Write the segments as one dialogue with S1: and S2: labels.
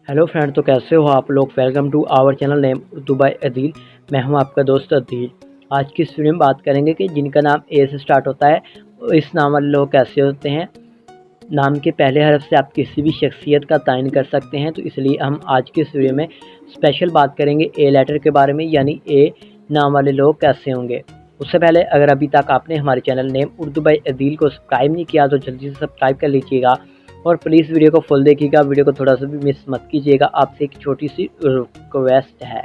S1: Hello friend, तो कैसे हो आप लोग। Welcome to our channel name Urdu by Adeel. मैं हूं आपका दोस्त अदील। आज की इस वीडियो में बात करेंगे कि जिनका नाम ए से स्टार्ट होता है इस नाम वाले लोग कैसे होते हैं। नाम के पहले हरफ से आप किसी भी शख्सियत का तयन कर सकते हैं, तो इसलिए हम आज की इस वीडियो में स्पेशल बात करेंगे ए लेटर के बारे में, यानी ए नाम वाले लोग कैसे होंगे। उससे पहले अगर अभी तक आपने हमारे channel name Urdu by Adeel को सब्सक्राइब नहीं किया तो जल्दी से सब्सक्राइब कर लीजिएगा और प्लीज़ वीडियो को फुल देखिएगा, वीडियो को थोड़ा सा भी मिस मत कीजिएगा। आपसे एक छोटी सी रिक्वेस्ट है।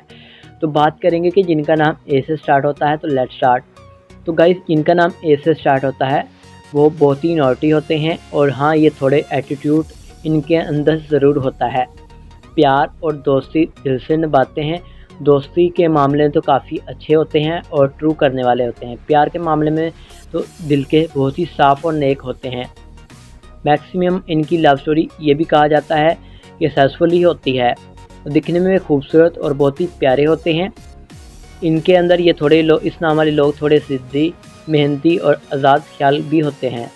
S1: तो बात करेंगे कि जिनका नाम ए से स्टार्ट होता है, तो लेट्स स्टार्ट। तो गाइस, जिनका नाम ए से स्टार्ट होता है वो बहुत ही नॉटी होते हैं, और हाँ, ये थोड़े एटीट्यूड इनके अंदर ज़रूर होता है। प्यार और दोस्ती दिल से निभाते हैं। दोस्ती के मामले में तो काफ़ी अच्छे होते हैं और ट्रू करने वाले होते हैं। प्यार के मामले में तो दिल के बहुत ही साफ़ और नेक होते हैं। मैक्सिमम इनकी लव स्टोरी ये भी कहा जाता है कि सक्सेसफुल होती है। दिखने में खूबसूरत और बहुत ही प्यारे होते हैं। इनके अंदर ये थोड़े लोग, इस नाम वाले लोग थोड़े जिद्दी, मेहनती और आज़ाद ख्याल भी होते हैं।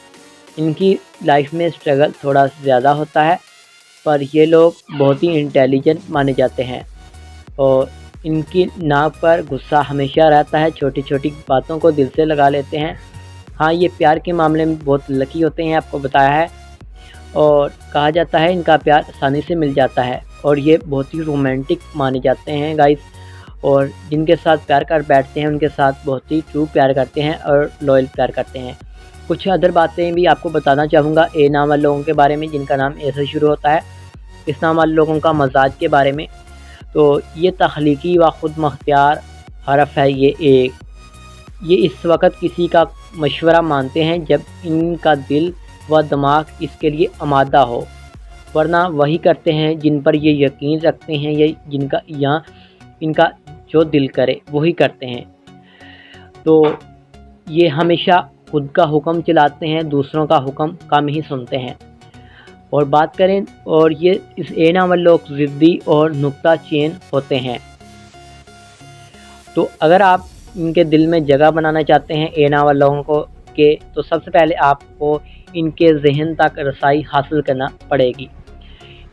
S1: इनकी लाइफ में स्ट्रगल थोड़ा ज़्यादा होता है, पर ये लोग बहुत ही इंटेलिजेंट माने जाते हैं और इनकी नाक पर गुस्सा हमेशा रहता है। छोटी छोटी बातों को दिल से लगा लेते हैं। हाँ, ये प्यार के मामले में बहुत लकी होते हैं, आपको बताया है, और कहा जाता है इनका प्यार आसानी से मिल जाता है और ये बहुत ही रोमांटिक माने जाते हैं गाइस। और जिनके साथ प्यार कर बैठते हैं उनके साथ बहुत ही ट्रू प्यार करते हैं और लॉयल प्यार करते हैं। कुछ अदर बातें भी आपको बताना चाहूँगा ए नाम वाले लोगों के बारे में, जिनका नाम ए से शुरू होता है। इस नाम वाले लोगों का मजाज के बारे में, तो ये तख्लीकी व खुद मुख्तियार हरफ है ये इस वक्त किसी का मशवरा मानते हैं जब इनका दिल व दिमाग इसके लिए आमादा हो, वरना वही करते हैं जिन पर ये यकीन रखते हैं, या इनका जो दिल करे वही करते हैं। तो ये हमेशा खुद का हुक्म चलाते हैं, दूसरों का हुक्म कम ही सुनते हैं। और बात करें, और ये इस ए नाम वाले लोग ज़िद्दी और नुक्ता चेन होते हैं। तो अगर आप इनके दिल में जगह बनाना चाहते हैं ए नाम वाले लोगों को तो सबसे पहले आपको इनके जहन तक रसाई हासिल करना पड़ेगी।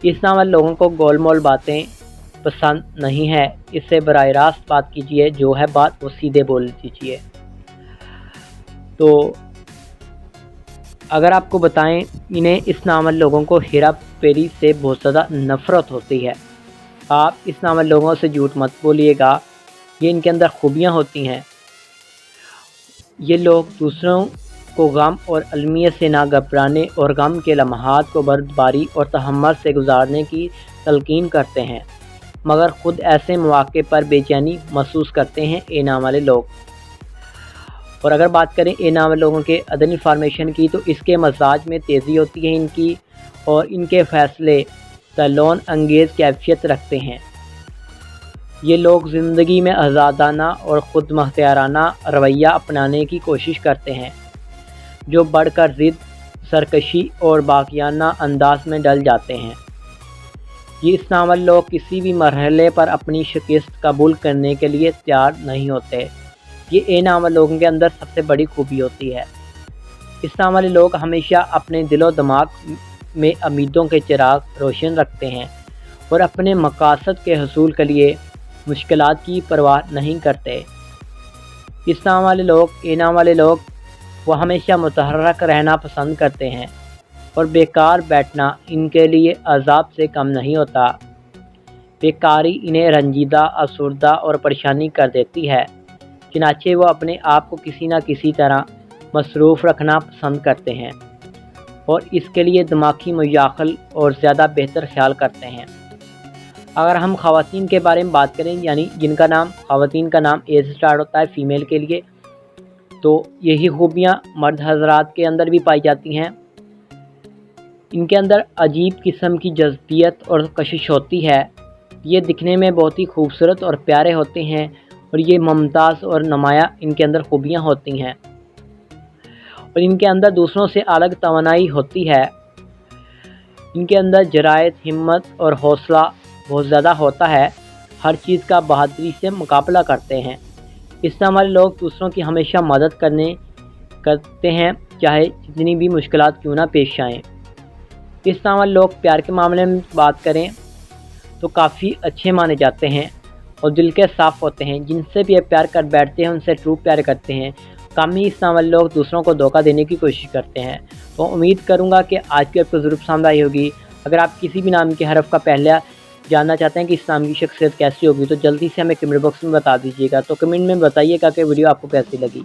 S1: इस नाम वाले लोगों को गोल मोल बातें पसंद नहीं है, इससे बराह रास्त बात कीजिए, जो है बात वो सीधे बोल दीजिए। तो अगर आपको बताएं, इन्हें इस नाम वाले लोगों को हेरा फेरी से बहुत ज़्यादा नफ़रत होती है। आप इस नाम वाले लोगों से झूठ मत बोलिएगा, ये इनके अंदर खूबियाँ होती हैं। ये लोग दूसरों को गम और अलमियत से ना घबराने और गम के लम्हात को बर्दारी और तहम्मुल से गुजारने की तलकीन करते हैं, मगर ख़ुद ऐसे मौक़े पर बेचैनी महसूस करते हैं ए नाम वाले लोग। और अगर बात करें ए नाम वाले लोगों के अदनी फॉर्मेशन की, तो इसके मजाज में तेज़ी होती है इनकी, और इनके फ़ैसले तलोन अंगेज़ कैफियत रखते हैं। ये लोग ज़िंदगी में आज़ादाना और ख़ुद मुख्तियाराना रवैया अपनाने की कोशिश करते हैं, जो बढ़कर ज़िद, सरकशी और बाक़ियाना अंदाज में डल जाते हैं। ये इस नाम वाले लोग किसी भी मरहले पर अपनी शिकस्त कबूल करने के लिए तैयार नहीं होते। ये ए नाम वाले लोगों के अंदर सबसे बड़ी खूबी होती है। इस नाम वाले लोग हमेशा अपने दिलो दिमाग में उम्मीदों के चिराग रोशन रखते हैं और अपने मकासद के हसूल के लिए मुश्किलात की परवाह नहीं करते। इस नाम वाले लोग, ए नाम वाले लोग, वो हमेशा मुतहर्रक रहना पसंद करते हैं और बेकार बैठना इनके लिए अज़ाब से कम नहीं होता। बेकारी इन्हें रंजीदा, अफसरदा और परेशानी कर देती है, चनाचे वो अपने आप को किसी न किसी तरह मसरूफ़ रखना पसंद करते हैं और इसके लिए दिमागी मुयाखल और ज़्यादा बेहतर ख्याल करते हैं। अगर हम ख़वातीन के बारे में बात करें, यानी जिनका नाम, ख़वातीन का नाम ए से स्टार्ट होता है फ़ीमेल के लिए, तो यही खूबियाँ मर्द हज़रात के अंदर भी पाई जाती हैं। इनके अंदर अजीब किस्म की जज्बियत और कशिश होती है। ये दिखने में बहुत ही खूबसूरत और प्यारे होते हैं और ये मुमताज़ और नुमाया इनके अंदर खूबियाँ होती हैं। और इनके अंदर दूसरों से अलग तवानाई होती है। इनके अंदर जरायत, हिम्मत और हौसला बहुत ज़्यादा होता है। हर चीज़ का बहादुरी से मुकाबला करते हैं। इस नाम वाले लोग दूसरों की हमेशा मदद करते हैं, चाहे जितनी भी मुश्किलात क्यों ना पेश आएँ। इस नाम वाले लोग प्यार के मामले में बात करें तो काफ़ी अच्छे माने जाते हैं और दिल के साफ़ होते हैं। जिनसे भी ये प्यार कर बैठते हैं उनसे ट्रू प्यार करते हैं। कम ही इस नावल लोग दूसरों को धोखा देने की कोशिश करते हैं। तो उम्मीद करूँगा कि आज की आपको ज़रूर पसंद आई होगी। अगर आप किसी भी नाम के हरफ का पहला जानना चाहते हैं कि इस नाम की शख्सियत कैसी होगी तो जल्दी से हमें कमेंट बॉक्स में बता दीजिएगा। तो कमेंट में बताइएगा कि वीडियो आपको कैसी लगी।